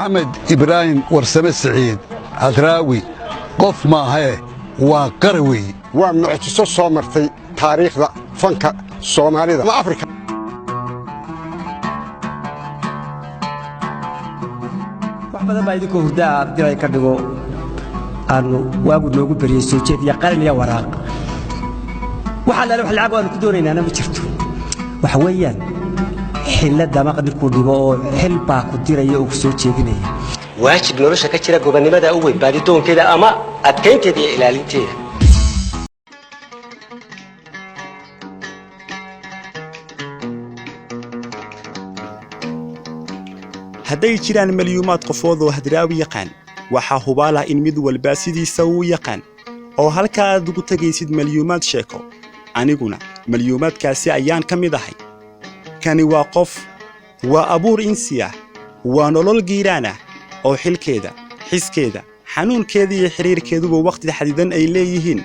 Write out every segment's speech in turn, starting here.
محمد إبراهيم ورسم سعيد هدراوي قف ما هي وقروي ومعتصو صومرتي تاريخ فنك الصومالي ما أفريقيا waxbadan baa idinku hurdaa diray ka dhigo aanu waagu noogu bariyay soo jeed iyo qalin iyo waraaq waxa la wax lacag aan ku doonaynaa ma jirto waxa weeyaan xilada maqdibku dhibo oo hel baa ku diray oo soo jeedinaya waajib nolosha ka jira gobonimada u weyn baadidoonkeeda ama adkeynteeda iyo ilaalinteeda hadday jiraan milyuumaad qofood oo hadraawi yaqaan waxaa hubaala in mid walba sidiisa uu yaqaan oo halka aad ugu tagaysid milyuumaad sheeko aniguna milyuumaadkaasi ayaan ka mid ahay kani waa qof waa abuur insi ah waa nolol giiraan ah oo xilkeeda xiskeeda xanuunkeeda iyo xiriirkeeduba waqti xadidan ay leeyihiin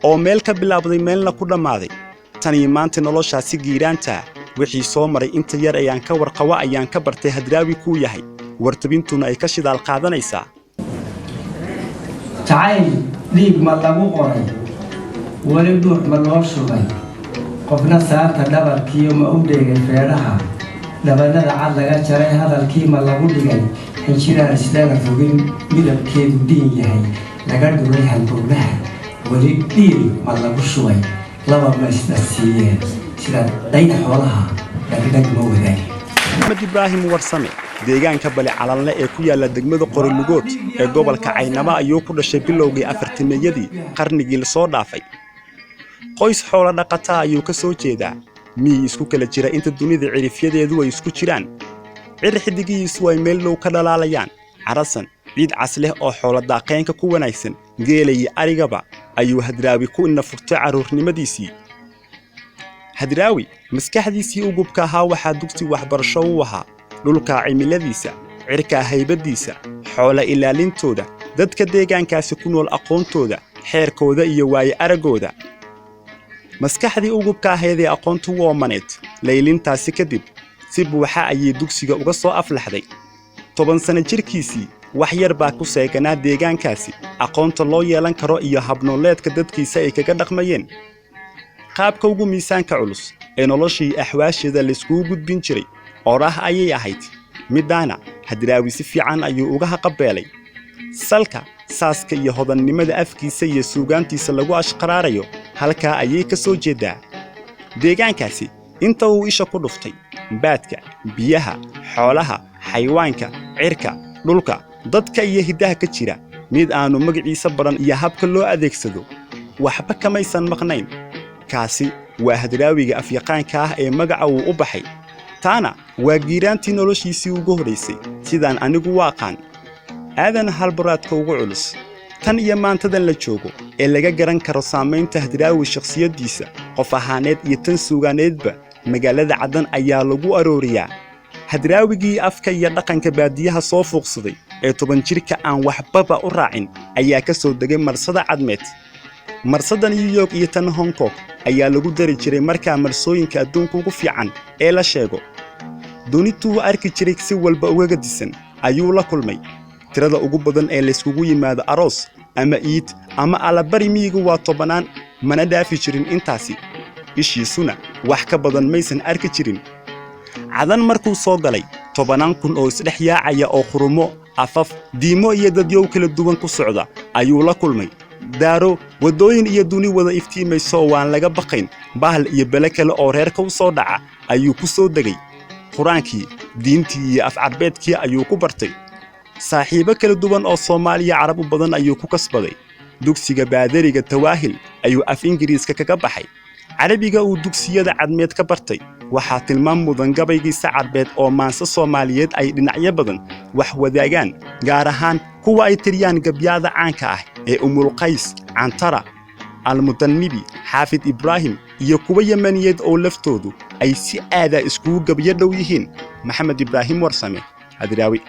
oo meel ka bilaabday meelna ku dhammaaday tan iyo maanta noloshaasi giiraanta wixii soo maray inta yar ayaan ka warqaba ayaan ka bartay hadraawi ku yahay wartabintuna ay ka shidaal qaadanaysaa jacayl dhiig ma lagu qoray wali dhuux ma loo shubay qofna saarta dhabarkiiyo ma u dheegay feedhaha dhabanada cad laga jaray hadalkii ma lagu dhigay xinjiraan islaga fogin midabkeedu dhiin yahay laga dhuray halbowlaha wali dhiil ma lagu shubay laba ma isdhasiiyeen sida dayda xoolaha dhagdhag ma wadaag maxamed ibraahim warsame deegaanka bale calalne ee ku yaala degmada Qorilugood ee gobolka Caynaba ayuu ku dhashay bilowgii afartimeeyadii qarnigii la soo dhaafay qoys xoolo dhaqata ayuu ka soo jeedaa mii isku kala jira inta dunida cirifyadeedu ay isku jiraan xidigiisu ay meel dhow ka dhalaalayaan carasan ciid casleh oo xoolo daaqeenka ku wanaagsan geelay arigaba ayuu hadraawi ku inafurtay caruurnimadiisii hadraawi maskaxdiisii u gubka ahaa waxaa dugsi waxbarasho u ahaa dhulka cimiladiisa cirka haybadiisa xoolo ilaalintooda dadka deegaankaasi ku nool aqoontooda xeerkooda iyo waaye aragooda maskaxdii u gubka ahaydee aqoontu u oomaneed laylintaasi kadib si buuxa ayay dugsiga uga soo aflaxday 10 sano jirkiisii wax yar baa ku seeganaa deegaankaasi aqoonta loo yeelan karo iyo habnooleedka dadkiisa ay kaga dhaqmayeen qaabka ugu miisaanka culus ee noloshii axwaasheeda la isku gudbin jiray oraah ayay ahayd midaana hadraawi si fiican ayuu uga haqabeelay salka saaska iyo hodannimada afkiisa iyo suugaantiisa lagu ashqaraarayo halka ayay ka soo jeedaa deegaankaasi inta uu isha ku dhuftay baadka biyaha xoolaha xayawaanka cirka dhulka dadka iyo hidaha ka jira mid aanu magaciisa baran iyo habka loo adeegsado waxba kamaysan maqnayn kaasi waa hadraawiga afyaqaanka ah ee magaca uu u baxay taana waa giiraantii noloshiisii ugu horeysay sidaan anigu waaqaan aadan halbaraadka ugu culus tan iyo maantadan la joogo ee laga garan karo saamaynta hadraawi shakhsiyadiisa qof ahaaneed iyo tan suugaaneedba magaalada Cadan ayaa lagu arooriyaa hadraawigii afka iyo dhaqanka baadiyaha soo fuuqsaday ee 10 jirka aan waxbaba u raacin ayaa ka soo degay marsada cadmeed marsada New York iyo tan Hong Kong ayaa lagu dari jiray markaa marsooyinka adduunka ugu fiican ee la sheego doonitu arki jiray si walba uga gadisan ayuu la kulmay tirada ugu badan ee la iskugu yimaado aroos ama iid ama alabari miyigu waa 10 mana dhaafi jirin intaasi ishiisuna wax ka badan maysan arki jirin Cadan markuu soo galay 10,000 oo isdhex yaacaya oo qurumo afaf diimo iyo dadyow kala duwan ku socda ayuu la kulmay daaro wadooyin iyo duni wada iftiimayso waan laga baqayn bahal iyo bala kale oo reerka u soo dhaca ayuu ku soo degay quraankii diintii iyo afcarbeedkii ayuu ku bartay saaxiibo kala duwan oo Soomaaliya Carab u badan ayuu ku kasbaday dugsiga baadariga Tawaahil ayuu af Ingiriiska kaga baxay carabiga uu dugsiyada cadmeed ka bartay waxaa tilmaam mudan gabaygiisa carbeed oo maansa Soomaaliyeed ay dhinacyo badan wax wadaagaan gaar ahaan kuwa ay tiriyaan gabyada caanka ah ee Umul Qays Antara Al-Mutannibi Xaafid Ibraahim iyo kuwa Yemaniyeed oo laftoodu ay si aad ah isku gabyo dhow yihiin Maxamed Ibraahim Warsame Hadraawi